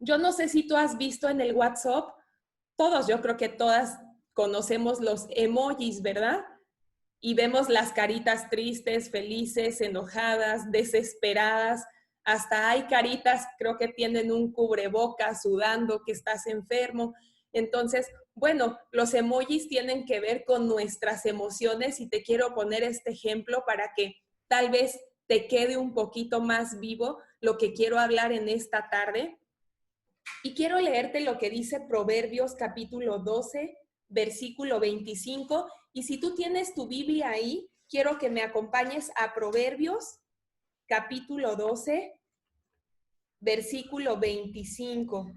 Yo no sé si tú has visto en el WhatsApp, todos, yo creo que todas conocemos los emojis, ¿verdad? Y vemos las caritas tristes, felices, enojadas, desesperadas. Hasta hay caritas, creo que tienen un cubrebocas, sudando, que estás enfermo. Entonces, bueno, los emojis tienen que ver con nuestras emociones y te quiero poner este ejemplo para que tal vez te quede un poquito más vivo lo que quiero hablar en esta tarde. Y quiero leerte lo que dice Proverbios capítulo 12, versículo 25. Y si tú tienes tu Biblia ahí, quiero que me acompañes a Proverbios capítulo 12, versículo 25.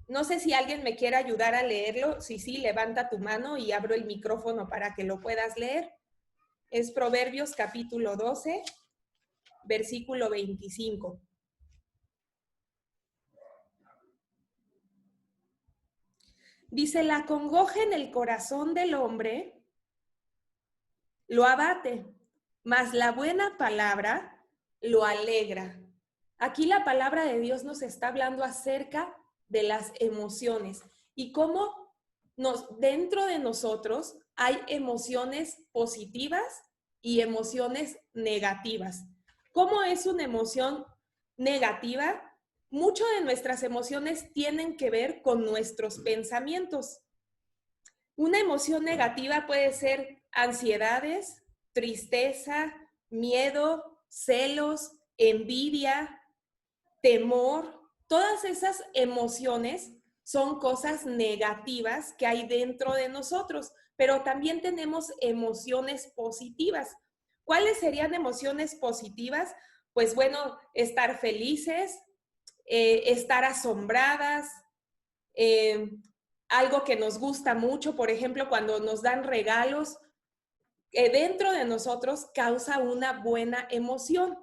No sé si alguien me quiere ayudar a leerlo. Si sí, levanta tu mano y abro el micrófono para que lo puedas leer. Es Proverbios capítulo 12, versículo 25. Dice, la congoja en el corazón del hombre lo abate, mas la buena palabra lo alegra. Aquí la palabra de Dios nos está hablando acerca de las emociones y cómo dentro de nosotros hay emociones positivas y emociones negativas. ¿Cómo es una emoción negativa? Mucho de nuestras emociones tienen que ver con nuestros pensamientos. Una emoción negativa puede ser ansiedades, tristeza, miedo, celos, envidia, temor. Todas esas emociones son cosas negativas que hay dentro de nosotros, pero también tenemos emociones positivas. ¿Cuáles serían emociones positivas? Pues bueno, estar felices, estar asombradas, eh, algo que nos gusta mucho, por ejemplo, cuando nos dan regalos, dentro de nosotros causa una buena emoción.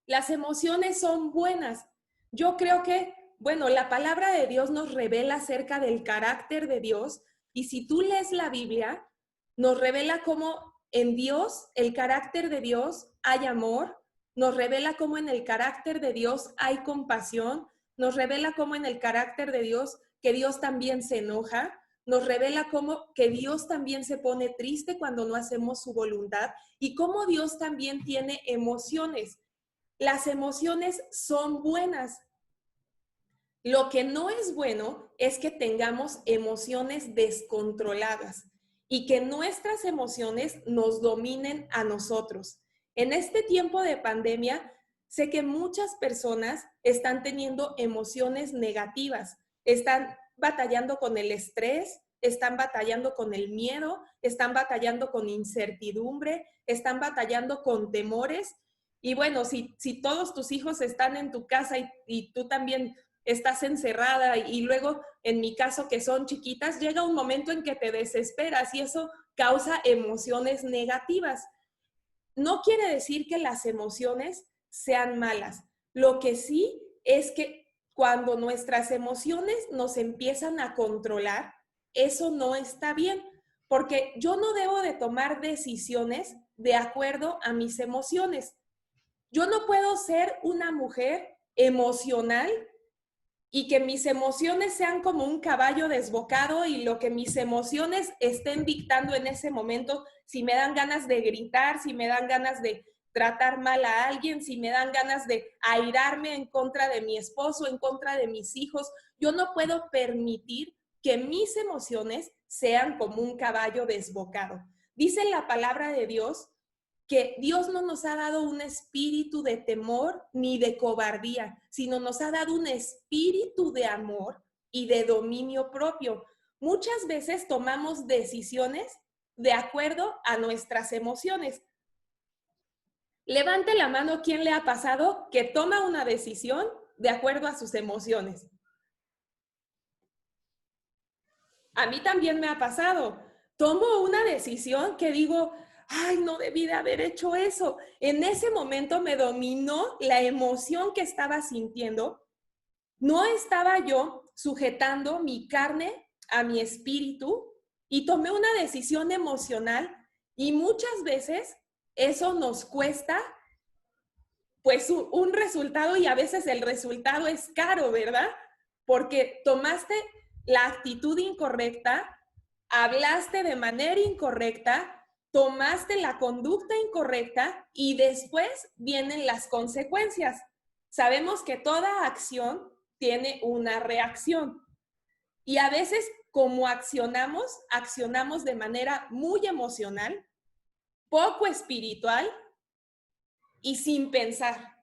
Las emociones son buenas. Yo creo que, bueno, la palabra de Dios nos revela acerca del carácter de Dios y si tú lees la Biblia, nos revela cómo en Dios, el carácter de Dios, hay amor, nos revela cómo en el carácter de Dios hay compasión, nos revela cómo en el carácter de Dios que Dios también se enoja, nos revela cómo que Dios también se pone triste cuando no hacemos su voluntad y cómo Dios también tiene emociones. Las emociones son buenas. Lo que no es bueno es que tengamos emociones descontroladas y que nuestras emociones nos dominen a nosotros. En este tiempo de pandemia, sé que muchas personas están teniendo emociones negativas, están batallando con el estrés, están batallando con el miedo, están batallando con incertidumbre, están batallando con temores. Y bueno, si todos tus hijos están en tu casa y tú también estás encerrada y luego, en mi caso, que son chiquitas, llega un momento en que te desesperas y eso causa emociones negativas. No quiere decir que las emociones sean malas. Lo que sí es que cuando nuestras emociones nos empiezan a controlar, eso no está bien, porque yo no debo de tomar decisiones de acuerdo a mis emociones. Yo no puedo ser una mujer emocional y que mis emociones sean como un caballo desbocado y lo que mis emociones estén dictando en ese momento, si me dan ganas de gritar, si me dan ganas de tratar mal a alguien, si me dan ganas de airarme en contra de mi esposo, en contra de mis hijos, yo no puedo permitir que mis emociones sean como un caballo desbocado. Dice la palabra de Dios que Dios no nos ha dado un espíritu de temor ni de cobardía, sino nos ha dado un espíritu de amor y de dominio propio. Muchas veces tomamos decisiones de acuerdo a nuestras emociones. Levante la mano quien le ha pasado que toma una decisión de acuerdo a sus emociones. A mí también me ha pasado. Tomo una decisión que digo, ay, no debí de haber hecho eso. En ese momento me dominó la emoción que estaba sintiendo. No estaba yo sujetando mi carne a mi espíritu y tomé una decisión emocional y muchas veces eso nos cuesta pues un resultado, y a veces el resultado es caro, ¿verdad? Porque tomaste la actitud incorrecta, hablaste de manera incorrecta, tomaste la conducta incorrecta y después vienen las consecuencias. Sabemos que toda acción tiene una reacción y a veces como accionamos de manera muy emocional, poco espiritual y sin pensar.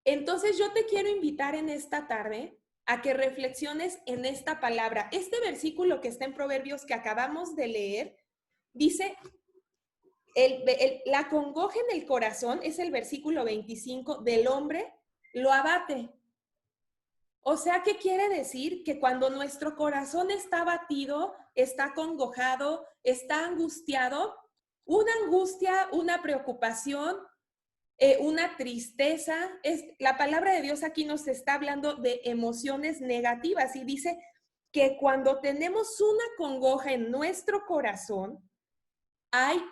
Entonces yo te quiero invitar en esta tarde a que reflexiones en esta palabra. Este versículo que está en Proverbios que acabamos de leer, dice, la congoja en el corazón, es el versículo 25, del hombre lo abate. O sea, ¿qué quiere decir? Que cuando nuestro corazón está abatido, está congojado, está angustiado, una angustia, una preocupación, una tristeza, la palabra de Dios aquí nos está hablando de emociones negativas y dice que cuando tenemos una congoja en nuestro corazón, hay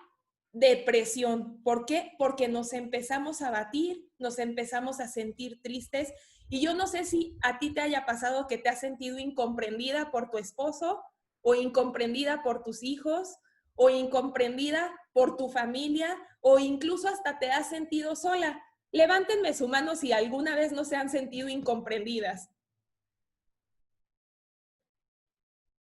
depresión. ¿Por qué? Porque nos empezamos a abatir, nos empezamos a sentir tristes. Y yo no sé si a ti te haya pasado que te has sentido incomprendida por tu esposo o incomprendida por tus hijos o incomprendida por tu familia o incluso hasta te has sentido sola. Levántenme su mano si alguna vez no se han sentido incomprendidas.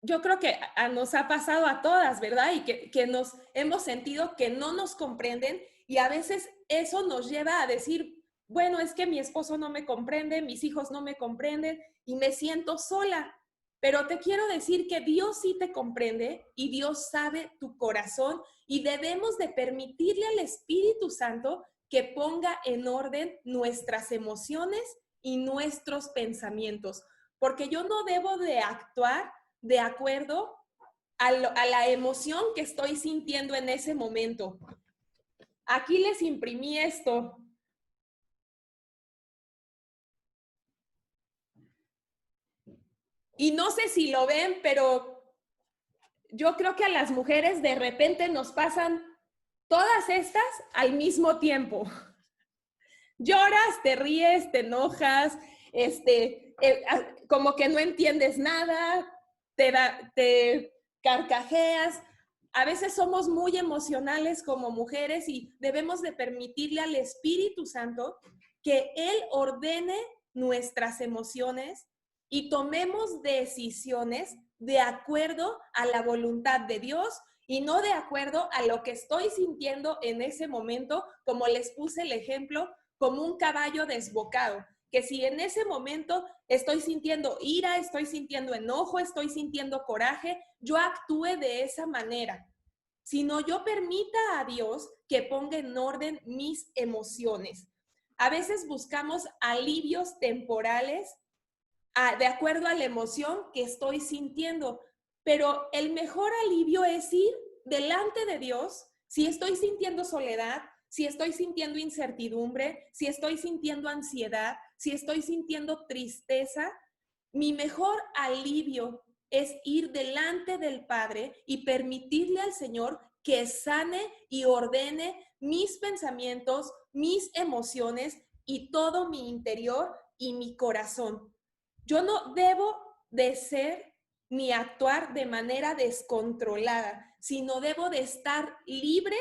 Yo creo que nos ha pasado a todas, ¿verdad? Y que nos hemos sentido que no nos comprenden y a veces eso nos lleva a decir, bueno, es que mi esposo no me comprende, mis hijos no me comprenden y me siento sola. Pero te quiero decir que Dios sí te comprende y Dios sabe tu corazón y debemos de permitirle al Espíritu Santo que ponga en orden nuestras emociones y nuestros pensamientos. Porque yo no debo de actuar de acuerdo a la emoción que estoy sintiendo en ese momento. Aquí les imprimí esto. Y no sé si lo ven, pero yo creo que a las mujeres de repente nos pasan todas estas al mismo tiempo. Lloras, te ríes, te enojas, como que no entiendes nada, te carcajeas. A veces somos muy emocionales como mujeres y debemos de permitirle al Espíritu Santo que Él ordene nuestras emociones y tomemos decisiones de acuerdo a la voluntad de Dios y no de acuerdo a lo que estoy sintiendo en ese momento, como les puse el ejemplo, como un caballo desbocado, que si en ese momento estoy sintiendo ira, estoy sintiendo enojo, estoy sintiendo coraje, yo actúe de esa manera, sino yo permita a Dios que ponga en orden mis emociones. A veces buscamos alivios temporales de acuerdo a la emoción que estoy sintiendo, pero el mejor alivio es ir delante de Dios si estoy sintiendo soledad, si estoy sintiendo incertidumbre, si estoy sintiendo ansiedad, si estoy sintiendo tristeza. Mi mejor alivio es ir delante del Padre y permitirle al Señor que sane y ordene mis pensamientos, mis emociones y todo mi interior y mi corazón. Yo no debo de ser ni actuar de manera descontrolada, sino debo de estar libre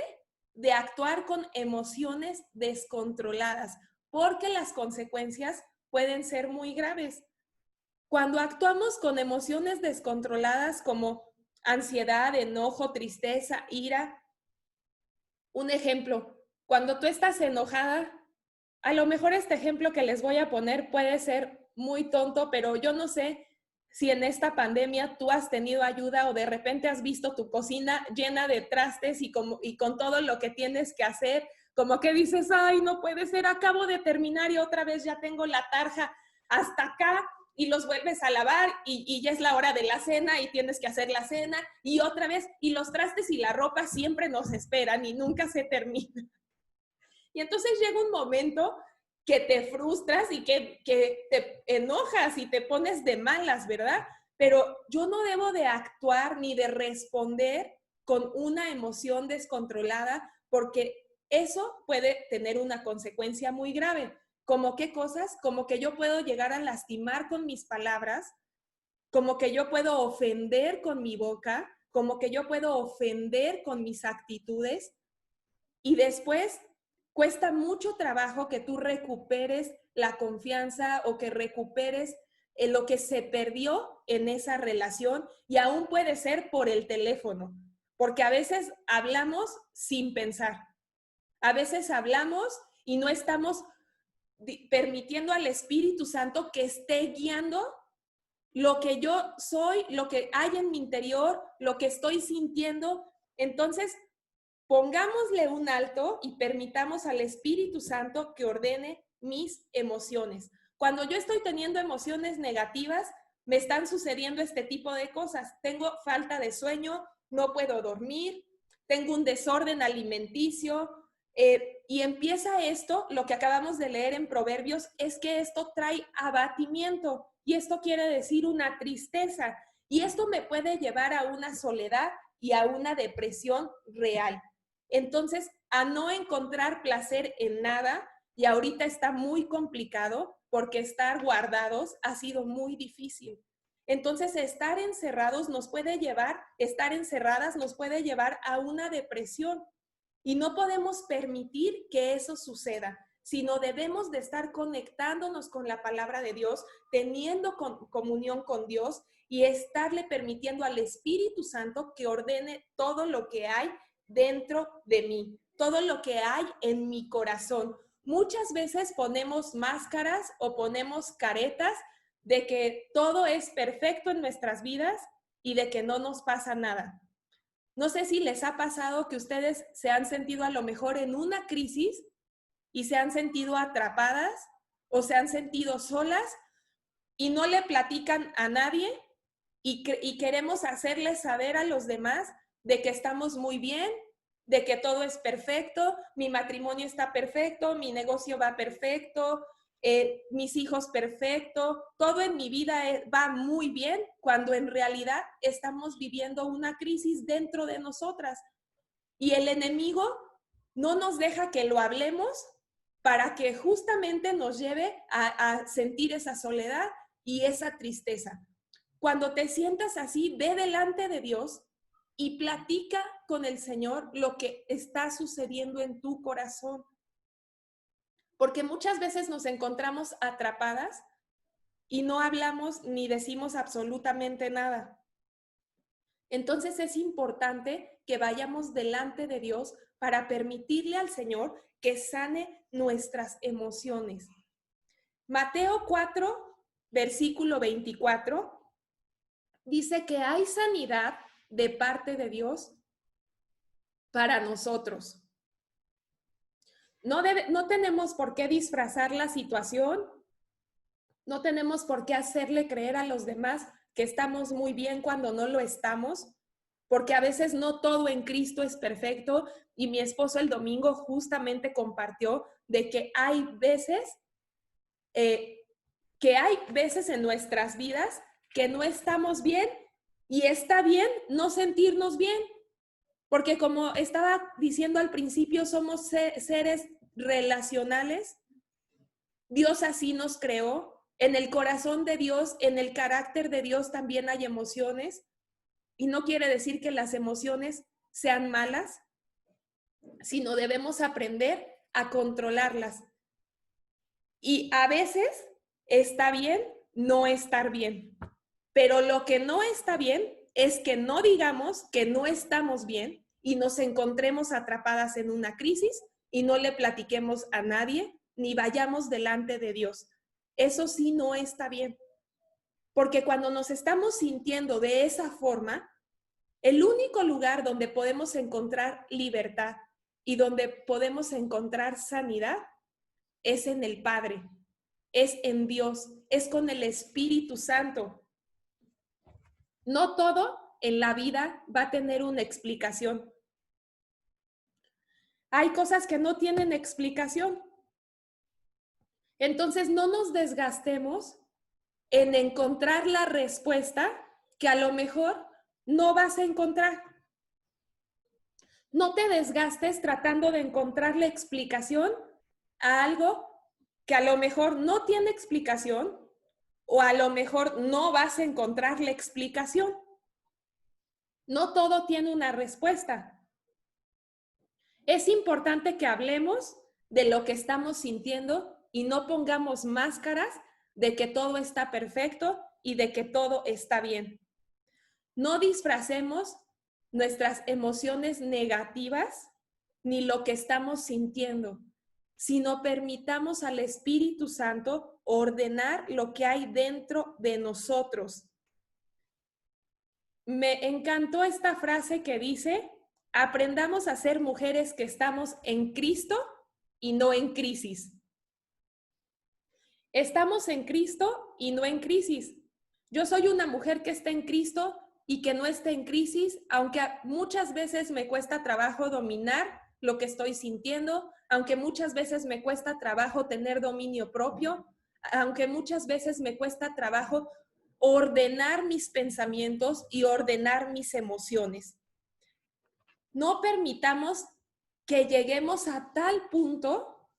de actuar con emociones descontroladas, porque las consecuencias pueden ser muy graves. Cuando actuamos con emociones descontroladas como ansiedad, enojo, tristeza, ira, un ejemplo, cuando tú estás enojada, a lo mejor este ejemplo que les voy a poner puede ser muy tonto, pero yo no sé si en esta pandemia tú has tenido ayuda o de repente has visto tu cocina llena de trastes y con todo lo que tienes que hacer, como que dices, ay, no puede ser, acabo de terminar y otra vez ya tengo la tarja hasta acá y los vuelves a lavar y ya es la hora de la cena y tienes que hacer la cena y otra vez, y los trastes y la ropa siempre nos esperan y nunca se termina. Y entonces llega un momento que te frustras y que te enojas y te pones de malas, ¿verdad? Pero yo no debo de actuar ni de responder con una emoción descontrolada porque eso puede tener una consecuencia muy grave. ¿Como qué cosas? Como que yo puedo llegar a lastimar con mis palabras, como que yo puedo ofender con mi boca, como que yo puedo ofender con mis actitudes, y después cuesta mucho trabajo que tú recuperes la confianza o que recuperes lo que se perdió en esa relación, y aún puede ser por el teléfono, porque a veces hablamos sin pensar, a veces hablamos y no estamos permitiendo al Espíritu Santo que esté guiando lo que yo soy, lo que hay en mi interior, lo que estoy sintiendo. Entonces, pongámosle un alto y permitamos al Espíritu Santo que ordene mis emociones. Cuando yo estoy teniendo emociones negativas, me están sucediendo este tipo de cosas. Tengo falta de sueño, no puedo dormir, tengo un desorden alimenticio, y empieza esto, lo que acabamos de leer en Proverbios, es que esto trae abatimiento, y esto quiere decir una tristeza, y esto me puede llevar a una soledad y a una depresión real. Entonces, a no encontrar placer en nada, y ahorita está muy complicado porque estar guardados ha sido muy difícil. Entonces, estar encerradas nos puede llevar a una depresión, y no podemos permitir que eso suceda, sino debemos de estar conectándonos con la palabra de Dios, teniendo comunión con Dios y estarle permitiendo al Espíritu Santo que ordene todo lo que hay dentro de mí, todo lo que hay en mi corazón. Muchas veces ponemos máscaras o ponemos caretas de que todo es perfecto en nuestras vidas y de que no nos pasa nada. No sé si les ha pasado que ustedes se han sentido a lo mejor en una crisis y se han sentido atrapadas o se han sentido solas y no le platican a nadie, y queremos hacerles saber a los demás de que estamos muy bien, de que todo es perfecto, mi matrimonio está perfecto, mi negocio va perfecto, mis hijos perfecto, todo en mi vida va muy bien, cuando en realidad estamos viviendo una crisis dentro de nosotras. Y el enemigo no nos deja que lo hablemos para que justamente nos lleve a sentir esa soledad y esa tristeza. Cuando te sientas así, ve delante de Dios y platica con el Señor lo que está sucediendo en tu corazón. Porque muchas veces nos encontramos atrapadas y no hablamos ni decimos absolutamente nada. Entonces es importante que vayamos delante de Dios para permitirle al Señor que sane nuestras emociones. Mateo 4, versículo 24, dice que hay sanidad de parte de Dios para nosotros. No tenemos por qué disfrazar la situación, no tenemos por qué hacerle creer a los demás que estamos muy bien cuando no lo estamos, porque a veces no todo en Cristo es perfecto, y mi esposo el domingo justamente compartió de que hay veces en nuestras vidas que no estamos bien, y está bien no sentirnos bien, porque como estaba diciendo al principio, somos seres relacionales. Dios así nos creó. En el corazón de Dios, en el carácter de Dios también hay emociones. Y no quiere decir que las emociones sean malas, sino debemos aprender a controlarlas. Y a veces está bien no estar bien. Pero lo que no está bien es que no digamos que no estamos bien y nos encontremos atrapadas en una crisis y no le platiquemos a nadie ni vayamos delante de Dios. Eso sí no está bien. Porque cuando nos estamos sintiendo de esa forma, el único lugar donde podemos encontrar libertad y donde podemos encontrar sanidad es en el Padre, es en Dios, es con el Espíritu Santo. No todo en la vida va a tener una explicación. Hay cosas que no tienen explicación. Entonces no nos desgastemos en encontrar la respuesta que a lo mejor no vas a encontrar. No te desgastes tratando de encontrarle explicación a algo que a lo mejor no tiene explicación o a lo mejor no vas a encontrarle explicación. No todo tiene una respuesta. Es importante que hablemos de lo que estamos sintiendo y no pongamos máscaras de que todo está perfecto y de que todo está bien. No disfracemos nuestras emociones negativas ni lo que estamos sintiendo, sino permitamos al Espíritu Santo ordenar lo que hay dentro de nosotros. Me encantó esta frase que dice: aprendamos a ser mujeres que estamos en Cristo y no en crisis. Estamos en Cristo y no en crisis. Yo soy una mujer que está en Cristo y que no está en crisis, aunque muchas veces me cuesta trabajo dominar lo que estoy sintiendo, aunque muchas veces me cuesta trabajo tener dominio propio, aunque muchas veces me cuesta trabajo ordenar mis pensamientos y ordenar mis emociones. No permitamos que lleguemos a tal punto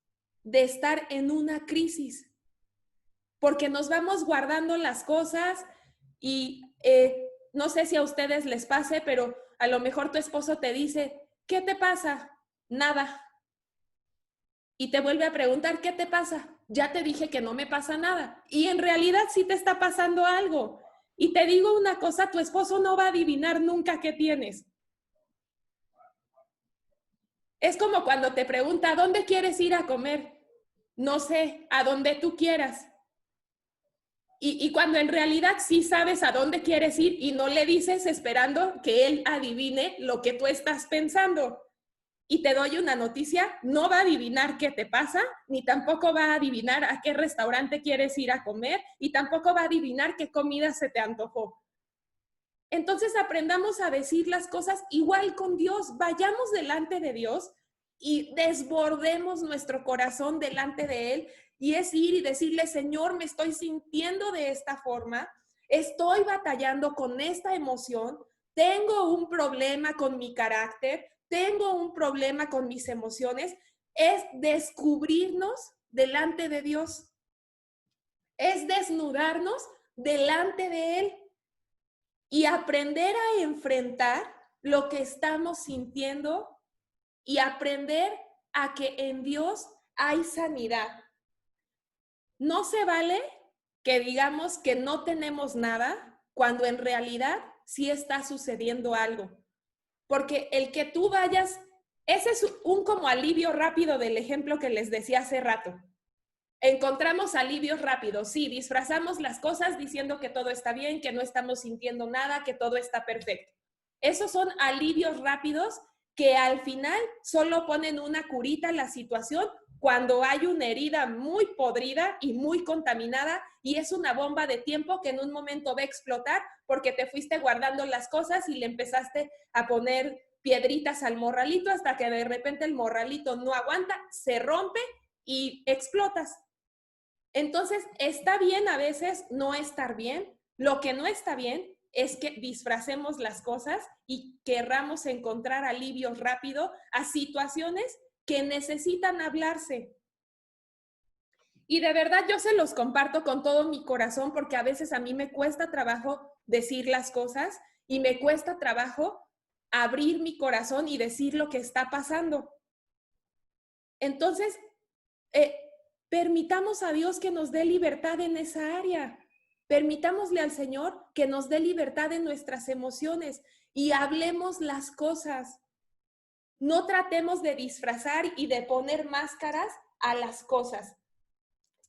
de estar en una crisis, porque nos vamos guardando las cosas y no sé si a ustedes les pase, pero a lo mejor tu esposo te dice: ¿qué te pasa? Nada. Y te vuelve a preguntar: ¿qué te pasa? Ya te dije que no me pasa nada. Y en realidad sí te está pasando algo. Y te digo una cosa, tu esposo no va a adivinar nunca qué tienes. Es como cuando te pregunta: ¿a dónde quieres ir a comer? No sé, a donde tú quieras. Y cuando en realidad sí sabes a dónde quieres ir y no le dices esperando que él adivine lo que tú estás pensando. Y te doy una noticia: no va a adivinar qué te pasa, ni tampoco va a adivinar a qué restaurante quieres ir a comer, y tampoco va a adivinar qué comida se te antojó. Entonces aprendamos a decir las cosas igual con Dios. Vayamos delante de Dios y desbordemos nuestro corazón delante de Él. Y es ir y decirle: Señor, me estoy sintiendo de esta forma, estoy batallando con esta emoción, tengo un problema con mi carácter, tengo un problema con mis emociones. Es descubrirnos delante de Dios, es desnudarnos delante de Él y aprender a enfrentar lo que estamos sintiendo y aprender a que en Dios hay sanidad. No se vale que digamos que no tenemos nada cuando en realidad sí está sucediendo algo. Porque el que tú vayas, ese es un como alivio rápido del ejemplo que les decía hace rato. Encontramos alivios rápidos, sí, disfrazamos las cosas diciendo que todo está bien, que no estamos sintiendo nada, que todo está perfecto. Esos son alivios rápidos que al final solo ponen una curita en la situación cuando hay una herida muy podrida y muy contaminada y es una bomba de tiempo que en un momento va a explotar porque te fuiste guardando las cosas y le empezaste a poner piedritas al morralito hasta que de repente el morralito no aguanta, se rompe y explotas. Entonces, está bien a veces no estar bien. Lo que no está bien es que disfracemos las cosas y querramos encontrar alivio rápido a situaciones que necesitan hablarse. Y de verdad yo se los comparto con todo mi corazón porque a veces a mí me cuesta trabajo decir las cosas y me cuesta trabajo abrir mi corazón y decir lo que está pasando. Entonces, permitamos a Dios que nos dé libertad en esa área. Permitámosle al Señor que nos dé libertad en nuestras emociones y hablemos las cosas. No tratemos de disfrazar y de poner máscaras a las cosas.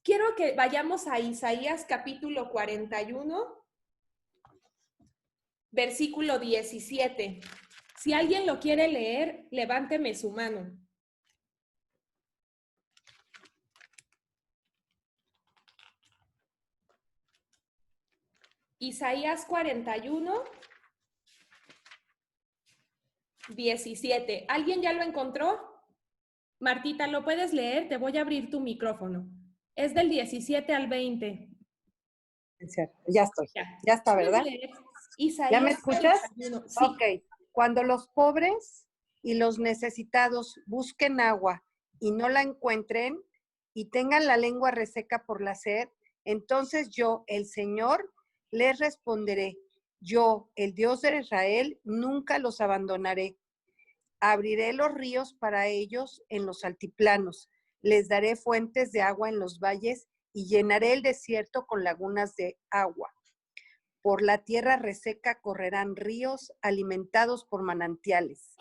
Quiero que vayamos a Isaías capítulo 41, versículo 17. Si alguien lo quiere leer, levánteme su mano. Isaías 41, 17. ¿Alguien ya lo encontró? Martita, ¿lo puedes leer? Te voy a abrir tu micrófono. Es del 17 al 20. Ya estoy. Ya está, ¿verdad? Isaías, ¿Ya me escuchas? 41. Sí. Ok. Cuando los pobres y los necesitados busquen agua y no la encuentren y tengan la lengua reseca por la sed, entonces yo, el Señor, les responderé. Yo, el Dios de Israel, nunca los abandonaré. Abriré los ríos para ellos en los altiplanos. Les daré fuentes de agua en los valles y llenaré el desierto con lagunas de agua. Por la tierra reseca correrán ríos alimentados por manantiales.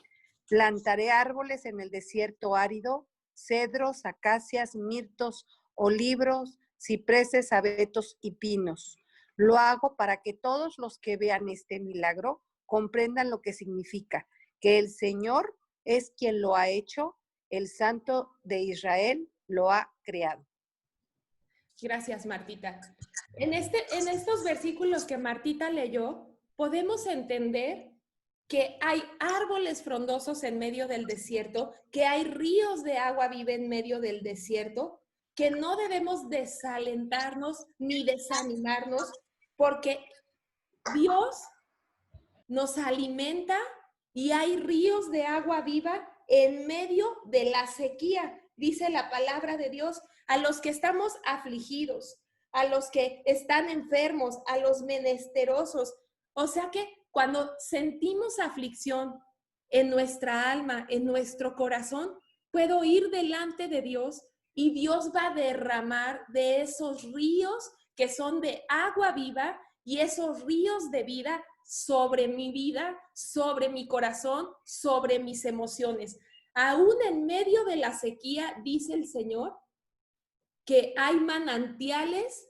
Plantaré árboles en el desierto árido, cedros, acacias, mirtos, olivos, cipreses, abetos y pinos. Lo hago para que todos los que vean este milagro comprendan lo que significa, que el Señor es quien lo ha hecho, el Santo de Israel lo ha creado. Gracias, Martita. En estos versículos que Martita leyó, podemos entender que hay árboles frondosos en medio del desierto, que hay ríos de agua viva en medio del desierto, que no debemos desalentarnos ni desanimarnos, porque Dios nos alimenta y hay ríos de agua viva en medio de la sequía. Dice la palabra de Dios, a los que estamos afligidos, a los que están enfermos, a los menesterosos. O sea que cuando sentimos aflicción en nuestra alma, en nuestro corazón, puedo ir delante de Dios y Dios va a derramar de esos ríos que son de agua viva y esos ríos de vida sobre mi vida, sobre mi corazón, sobre mis emociones. Aún en medio de la sequía, dice el Señor, que hay manantiales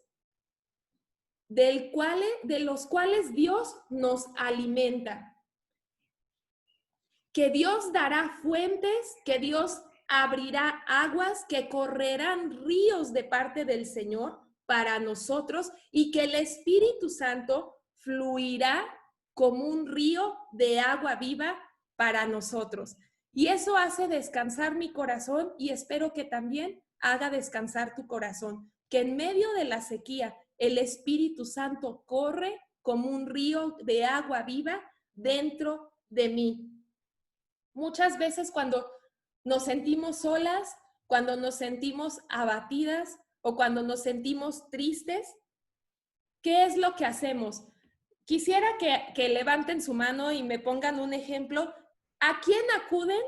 de los cuales Dios nos alimenta. Que Dios dará fuentes, que Dios abrirá aguas, que correrán ríos de parte del Señor para nosotros y que el Espíritu Santo fluirá como un río de agua viva para nosotros. Y eso hace descansar mi corazón y espero que también haga descansar tu corazón. Que en medio de la sequía el Espíritu Santo corre como un río de agua viva dentro de mí. Muchas veces cuando nos sentimos solas, cuando nos sentimos abatidas o cuando nos sentimos tristes, ¿qué es lo que hacemos? Quisiera que levanten su mano y me pongan un ejemplo. ¿A quién acuden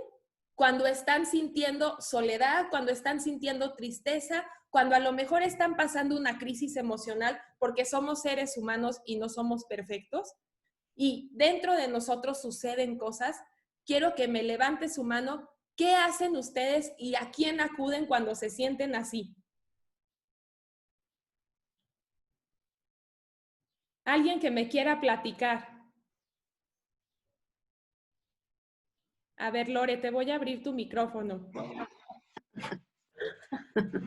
cuando están sintiendo soledad, cuando están sintiendo tristeza, cuando a lo mejor están pasando una crisis emocional porque somos seres humanos y no somos perfectos? Y dentro de nosotros suceden cosas. Quiero que me levante su mano. ¿Qué hacen ustedes y a quién acuden cuando se sienten así? Alguien que me quiera platicar. A ver, Lore, te voy a abrir tu micrófono.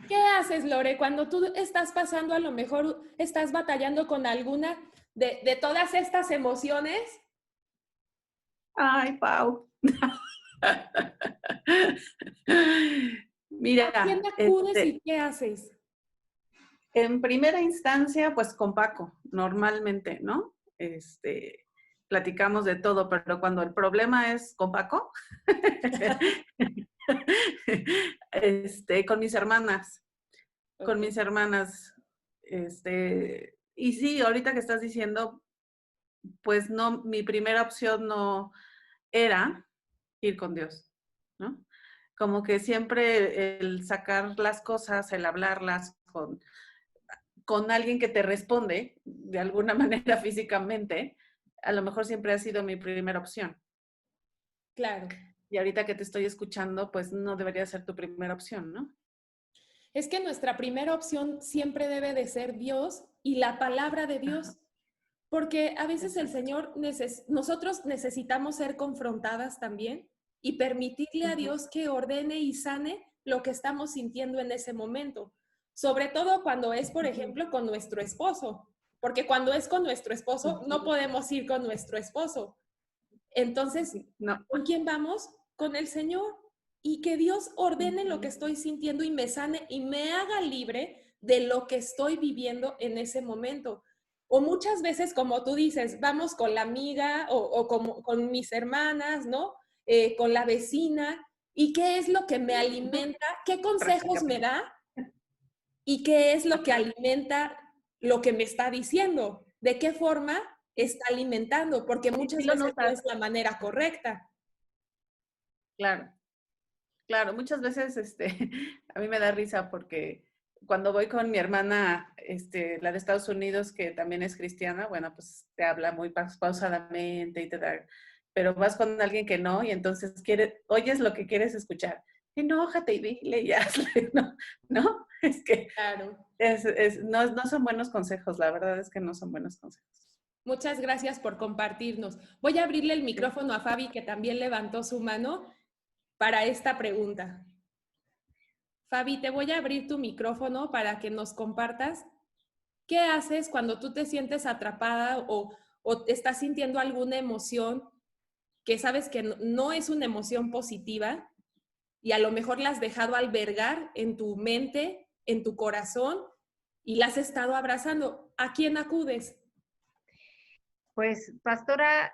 ¿Qué haces, Lore, cuando tú estás pasando, a lo mejor estás batallando con alguna de todas estas emociones? Ay, Pau. Mira, ¿A quién acudes y qué haces? En primera instancia, pues con Paco, normalmente, ¿no? Platicamos de todo, pero cuando el problema es con Paco, con mis hermanas, con mis hermanas, y sí, ahorita que estás diciendo, pues no, mi primera opción no era ir con Dios, ¿no? Como que siempre el sacar las cosas, el hablarlas con alguien que te responde de alguna manera físicamente, a lo mejor siempre ha sido mi primera opción. Claro. Y ahorita que te estoy escuchando, pues no debería ser tu primera opción, ¿no? Es que nuestra primera opción siempre debe de ser Dios y la palabra de Dios. Ajá. Porque a veces el Señor, nosotros necesitamos ser confrontadas también y permitirle a Dios que ordene y sane lo que estamos sintiendo en ese momento. Sobre todo cuando es, por ejemplo, con nuestro esposo. Porque cuando es con nuestro esposo, no podemos ir con nuestro esposo. Entonces, no. ¿Con quién vamos? Con el Señor. Y que Dios ordene lo que estoy sintiendo y me sane y me haga libre de lo que estoy viviendo en ese momento. O muchas veces, como tú dices, vamos con la amiga o con mis hermanas, ¿no? con la vecina, y qué es lo que me alimenta, qué consejos me da y qué es lo que alimenta lo que me está diciendo, de qué forma está alimentando, porque muchas Sí lo veces no notas. es la manera correcta. Claro, claro, muchas veces a mí me da risa porque cuando voy con mi hermana, la de Estados Unidos, que también es cristiana, bueno, pues te habla muy pausadamente y te da, pero vas con alguien que no y entonces oyes lo que quieres escuchar. Enójate y dile y hazle, ¿no? ¿No? Es que Claro. no son buenos consejos, la verdad es que no son buenos consejos. Muchas gracias por compartirnos. Voy a abrirle el micrófono a Fabi, que también levantó su mano para esta pregunta. Fabi, te voy a abrir tu micrófono para que nos compartas qué haces cuando tú te sientes atrapada o te estás sintiendo alguna emoción que sabes que no es una emoción positiva y a lo mejor la has dejado albergar en tu mente, en tu corazón y la has estado abrazando. ¿A quién acudes? Pues, pastora,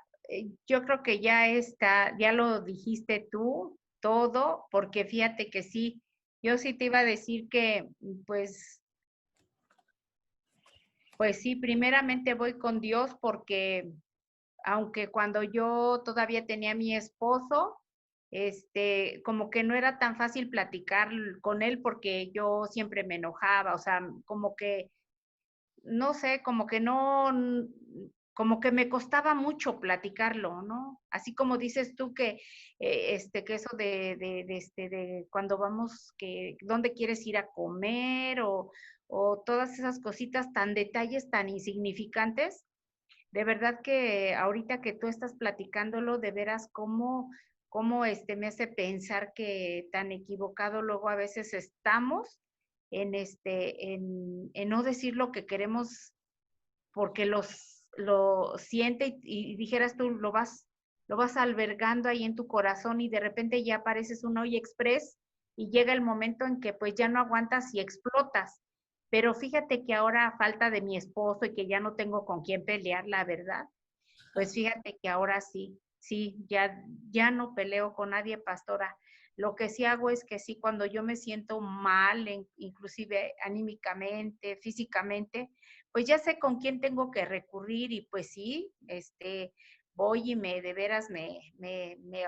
yo creo que ya está, ya lo dijiste tú, todo, porque fíjate que sí, yo sí te iba a decir que, pues sí, primeramente voy con Dios porque aunque cuando yo todavía tenía a mi esposo, como que no era tan fácil platicar con él porque yo siempre me enojaba, o sea, como que no sé, como que no, como que me costaba mucho platicarlo, ¿no? Así como dices tú que eso de cuando vamos, que dónde quieres ir a comer o todas esas cositas tan detalles tan insignificantes, de verdad que ahorita que tú estás platicándolo, de veras cómo me hace pensar que tan equivocado luego a veces estamos en no decir lo que queremos porque lo siente y dijeras tú, lo vas albergando ahí en tu corazón y de repente ya pareces un hoy express y llega el momento en que pues ya no aguantas y explotas. Pero fíjate que ahora a falta de mi esposo y que ya no tengo con quién pelear, la verdad, pues fíjate que ahora sí, ya no peleo con nadie, pastora. Lo que sí hago es que sí, cuando yo me siento mal, inclusive anímicamente, físicamente, pues ya sé con quién tengo que recurrir y pues sí, voy y de veras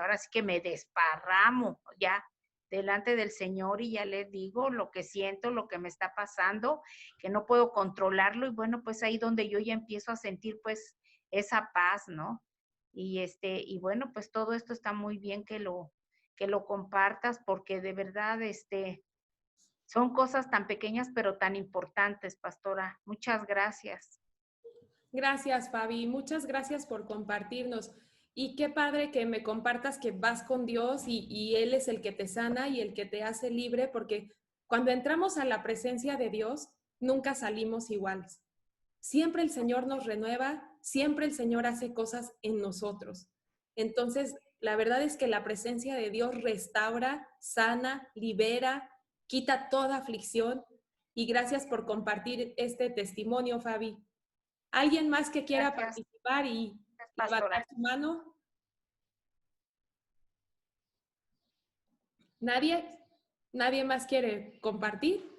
ahora sí que me desparramo ya delante del Señor y ya le digo lo que siento, lo que me está pasando, que no puedo controlarlo y bueno, pues ahí donde yo ya empiezo a sentir pues esa paz, ¿no? Y bueno, pues todo esto está muy bien que lo compartas porque de verdad, son cosas tan pequeñas pero tan importantes, pastora. Muchas gracias. Gracias, Fabi. Muchas gracias por compartirnos. Y qué padre que me compartas que vas con Dios y Él es el que te sana y el que te hace libre, porque cuando entramos a la presencia de Dios, nunca salimos iguales. Siempre el Señor nos renueva, siempre el Señor hace cosas en nosotros. Entonces, la verdad es que la presencia de Dios restaura, sana, libera, quita toda aflicción. Y gracias por compartir este testimonio, Fabi. ¿Alguien más que quiera Gracias, participar y levantar pastora. su mano? ¿Nadie? ¿Nadie más quiere compartir?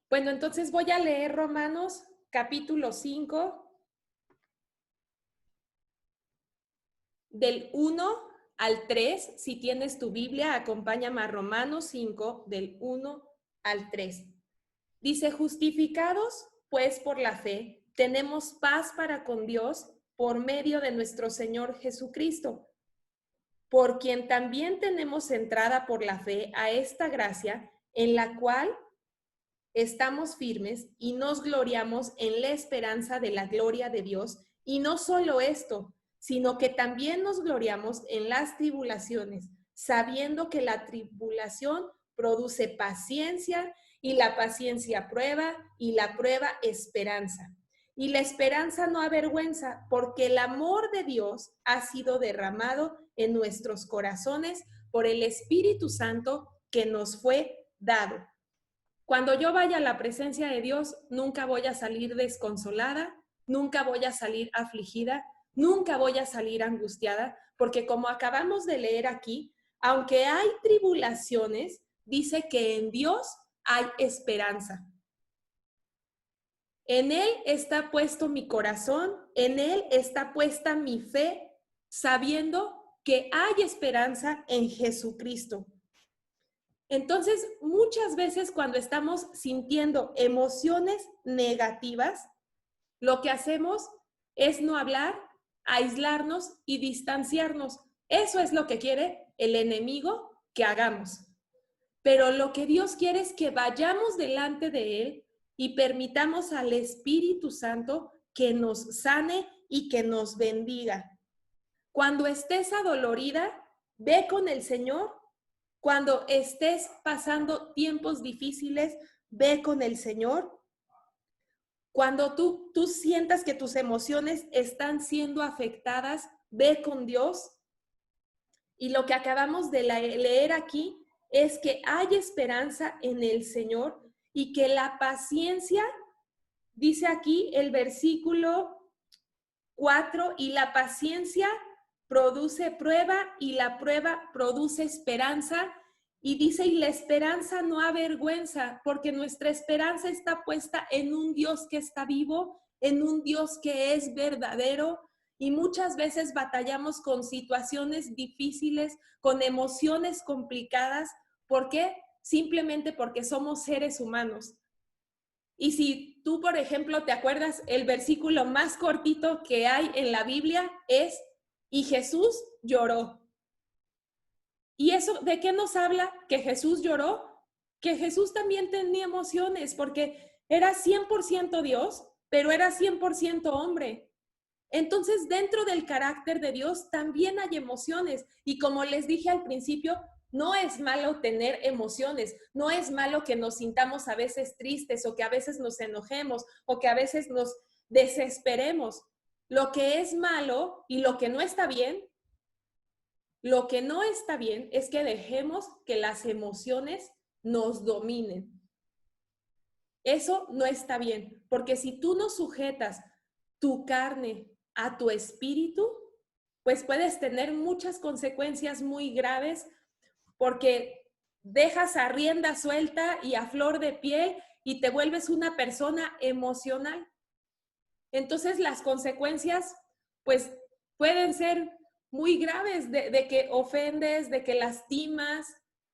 Bueno, entonces voy a leer Romanos capítulo 5, del 1 al 3. Si tienes tu Biblia, acompáñame a Romanos 5, del 1 al 3. Dice, justificados pues por la fe, tenemos paz para con Dios por medio de nuestro Señor Jesucristo, por quien también tenemos entrada por la fe a esta gracia en la cual estamos firmes y nos gloriamos en la esperanza de la gloria de Dios. Y no solo esto, sino que también nos gloriamos en las tribulaciones, sabiendo que la tribulación produce paciencia y la paciencia prueba y la prueba esperanza. Y la esperanza no avergüenza, porque el amor de Dios ha sido derramado en nuestros corazones por el Espíritu Santo que nos fue dado. Cuando yo vaya a la presencia de Dios, nunca voy a salir desconsolada, nunca voy a salir afligida, nunca voy a salir angustiada, porque como acabamos de leer aquí, aunque hay tribulaciones, dice que en Dios hay esperanza. En Él está puesto mi corazón, en Él está puesta mi fe, sabiendo que hay esperanza en Jesucristo. Entonces, muchas veces cuando estamos sintiendo emociones negativas, lo que hacemos es no hablar, aislarnos y distanciarnos. Eso es lo que quiere el enemigo que hagamos. Pero lo que Dios quiere es que vayamos delante de Él y permitamos al Espíritu Santo que nos sane y que nos bendiga. Cuando estés adolorida, ve con el Señor. Cuando estés pasando tiempos difíciles, ve con el Señor. Cuando tú sientas que tus emociones están siendo afectadas, ve con Dios. Y lo que acabamos de leer aquí es que hay esperanza en el Señor y que la paciencia, dice aquí el versículo 4, y la paciencia produce prueba y la prueba produce esperanza. Y dice, y la esperanza no avergüenza, porque nuestra esperanza está puesta en un Dios que está vivo, en un Dios que es verdadero. Y muchas veces batallamos con situaciones difíciles, con emociones complicadas. ¿Por qué? Simplemente porque somos seres humanos. Y si tú, por ejemplo, te acuerdas, el versículo más cortito que hay en la Biblia es, y Jesús lloró. ¿Y eso de qué nos habla? Que Jesús lloró, que Jesús también tenía emociones, porque era 100% Dios, pero era 100% hombre. Entonces, dentro del carácter de Dios también hay emociones. Y como les dije al principio, no es malo tener emociones, no es malo que nos sintamos a veces tristes o que a veces nos enojemos o que a veces nos desesperemos. Lo que es malo y lo que no está bien es que dejemos que las emociones nos dominen. Eso no está bien, porque si tú no sujetas tu carne a tu espíritu, pues puedes tener muchas consecuencias muy graves, porque dejas a rienda suelta y a flor de piel y te vuelves una persona emocional. Entonces las consecuencias, pues, pueden ser muy graves de que ofendes, de que lastimas,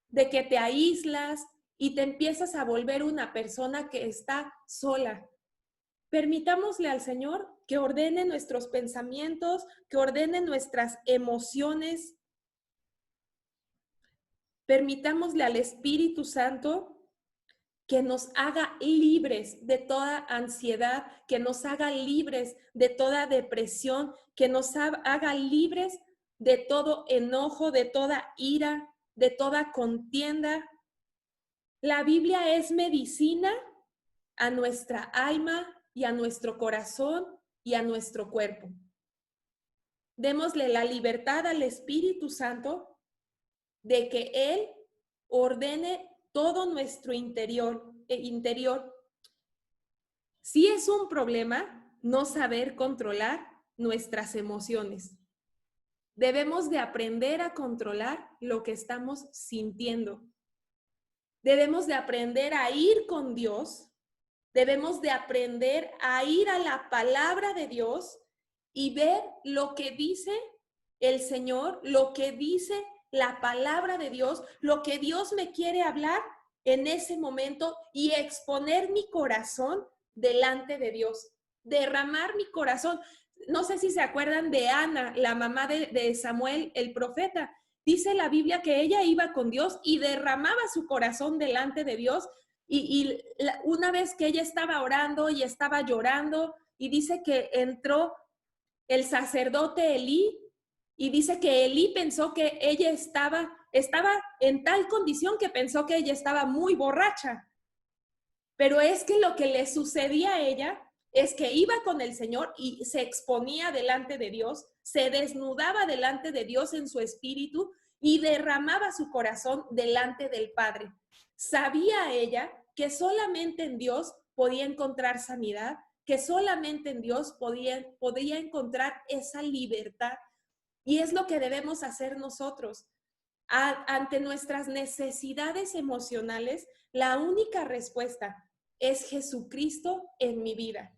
de que te aíslas y te empiezas a volver una persona que está sola. Permitámosle al Señor que ordene nuestros pensamientos, que ordene nuestras emociones. Permitámosle al Espíritu Santo que nos haga libres de toda ansiedad, que nos haga libres de toda depresión, que nos haga libres de todo enojo, de toda ira, de toda contienda. La Biblia es medicina a nuestra alma y a nuestro corazón y a nuestro cuerpo. Démosle la libertad al Espíritu Santo de que Él ordene todo nuestro interior. Sí es un problema no saber controlar nuestras emociones. Debemos de aprender a controlar lo que estamos sintiendo. Debemos de aprender a ir con Dios. Debemos de aprender a ir a la palabra de Dios y ver lo que dice el Señor, lo que dice la palabra de Dios, lo que Dios me quiere hablar en ese momento y exponer mi corazón delante de Dios, derramar mi corazón. No sé si se acuerdan de Ana, la mamá de Samuel, el profeta. Dice la Biblia que ella iba con Dios y derramaba su corazón delante de Dios. Una vez que ella estaba orando y estaba llorando, y dice que entró el sacerdote Elí, y dice que Elí pensó que ella estaba en tal condición que pensó que ella estaba muy borracha. Pero es que lo que le sucedía a ella es que iba con el Señor y se exponía delante de Dios, se desnudaba delante de Dios en su espíritu y derramaba su corazón delante del Padre. Sabía ella que solamente en Dios podía encontrar sanidad, que solamente en Dios podía encontrar esa libertad. Y es lo que debemos hacer nosotros. Ante nuestras necesidades emocionales, la única respuesta es Jesucristo en mi vida.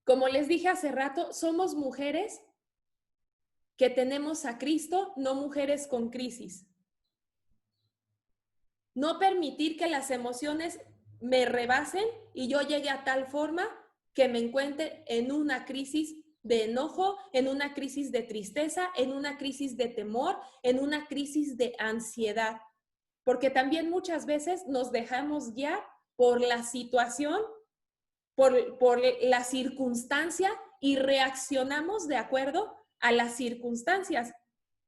Como les dije hace rato, somos mujeres que tenemos a Cristo, no mujeres con crisis. No permitir que las emociones me rebasen y yo llegue a tal forma que me encuentre en una crisis de enojo, en una crisis de tristeza, en una crisis de temor, en una crisis de ansiedad. Porque también muchas veces nos dejamos guiar por la situación, por la circunstancia y reaccionamos de acuerdo a las circunstancias.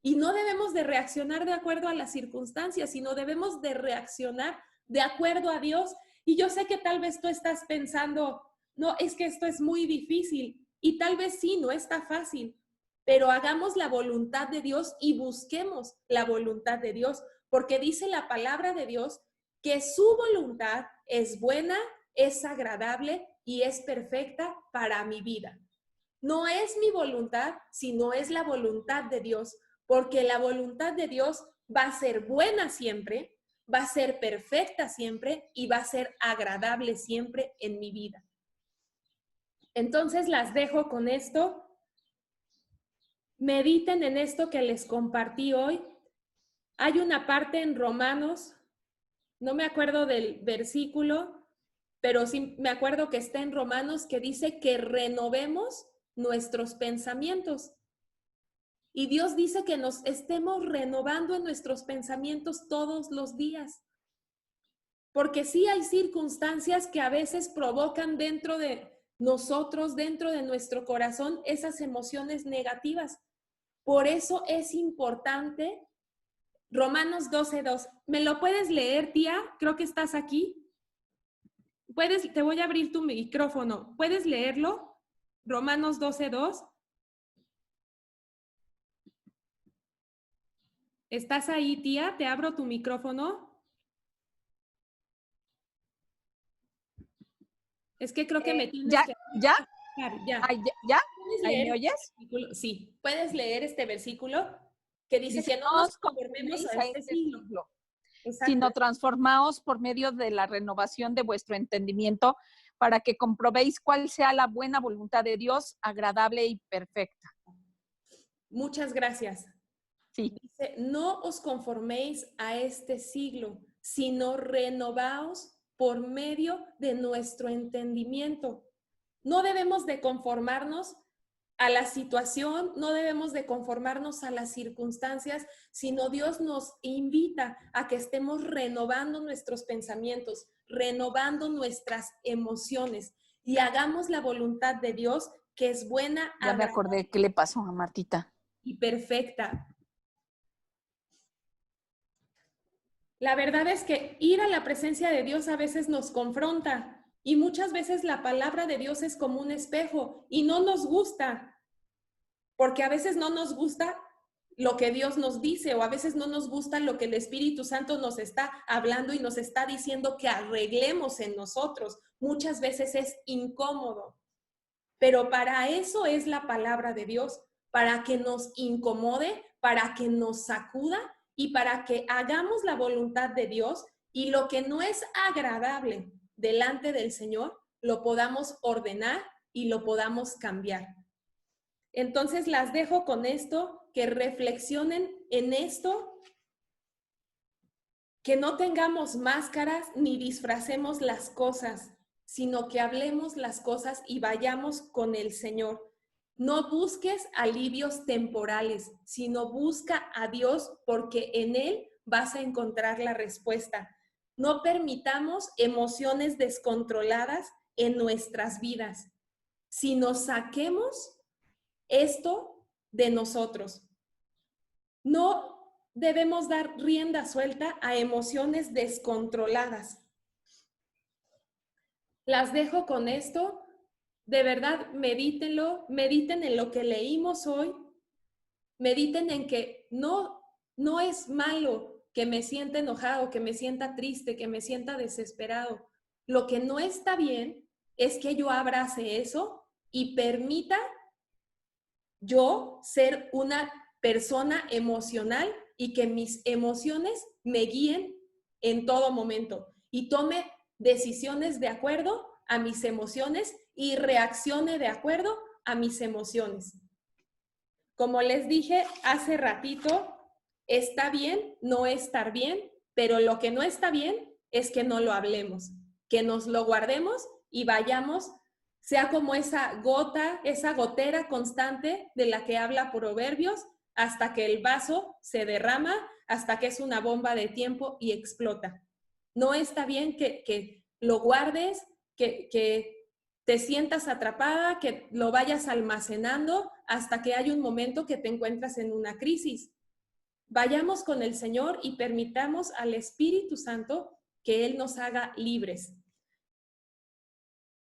Y no debemos de reaccionar de acuerdo a las circunstancias, sino debemos de reaccionar de acuerdo a Dios. Y yo sé que tal vez tú estás pensando, no, es que esto es muy difícil. Y tal vez sí, no está fácil, pero hagamos la voluntad de Dios y busquemos la voluntad de Dios, porque dice la palabra de Dios que su voluntad es buena, es agradable y es perfecta para mi vida. No es mi voluntad, sino es la voluntad de Dios, porque la voluntad de Dios va a ser buena siempre, va a ser perfecta siempre y va a ser agradable siempre en mi vida. Entonces las dejo con esto. Mediten en esto que les compartí hoy. Hay una parte en Romanos, no me acuerdo del versículo, pero sí me acuerdo que está en Romanos, que dice que renovemos nuestros pensamientos. Y Dios dice que nos estemos renovando en nuestros pensamientos todos los días. Porque sí hay circunstancias que a veces provocan dentro de nosotros, dentro de nuestro corazón, esas emociones negativas. Por eso es importante Romanos 12:2. ¿Me lo puedes leer, tía? Creo que estás aquí. Te voy a abrir tu micrófono. ¿Puedes leerlo? Romanos 12:2. ¿Estás ahí, tía? Te abro tu micrófono. Es que creo que me tienes ¿Ya? que... ¿Ya? Ya. Ay, ¿ya? ¿Puedes ¿Ahí leer me oyes? Sí, puedes leer este versículo que dice que no nos conformemos a este siglo. Sino transformaos por medio de la renovación de vuestro entendimiento para que comprobéis cuál sea la buena voluntad de Dios, agradable y perfecta. Muchas gracias. Sí. Dice, no os conforméis a este siglo, sino renovaos por medio de nuestro entendimiento. No debemos de conformarnos a la situación, no debemos de conformarnos a las circunstancias, sino Dios nos invita a que estemos renovando nuestros pensamientos, renovando nuestras emociones y hagamos la voluntad de Dios, que es buena, Ya me acordé qué le pasó a Martita. Y perfecta. La verdad es que ir a la presencia de Dios a veces nos confronta. Y muchas veces la palabra de Dios es como un espejo y no nos gusta, porque a veces no nos gusta lo que Dios nos dice o a veces no nos gusta lo que el Espíritu Santo nos está hablando y nos está diciendo que arreglemos en nosotros. Muchas veces es incómodo, pero para eso es la palabra de Dios, para que nos incomode, para que nos sacuda y para que hagamos la voluntad de Dios y lo que no es agradable delante del Señor, lo podamos ordenar y lo podamos cambiar. Entonces las dejo con esto, que reflexionen en esto, que no tengamos máscaras ni disfracemos las cosas, sino que hablemos las cosas y vayamos con el Señor. No busques alivios temporales, sino busca a Dios porque en Él vas a encontrar la respuesta. No permitamos emociones descontroladas en nuestras vidas, sino saquemos esto de nosotros. No debemos dar rienda suelta a emociones descontroladas. Las dejo con esto. De verdad, medítenlo, mediten en lo que leímos hoy. Mediten en que no es malo que me sienta enojado, que me sienta triste, que me sienta desesperado. Lo que no está bien es que yo abrace eso y permita yo ser una persona emocional y que mis emociones me guíen en todo momento y tome decisiones de acuerdo a mis emociones y reaccione de acuerdo a mis emociones. Como les dije hace ratito, está bien no estar bien, pero lo que no está bien es que no lo hablemos, que nos lo guardemos y vayamos, sea como esa gota, esa gotera constante de la que habla Proverbios, hasta que el vaso se derrama, hasta que es una bomba de tiempo y explota. No está bien que lo guardes, que te sientas atrapada, que lo vayas almacenando hasta que hay un momento que te encuentras en una crisis. Vayamos con el Señor y permitamos al Espíritu Santo que Él nos haga libres,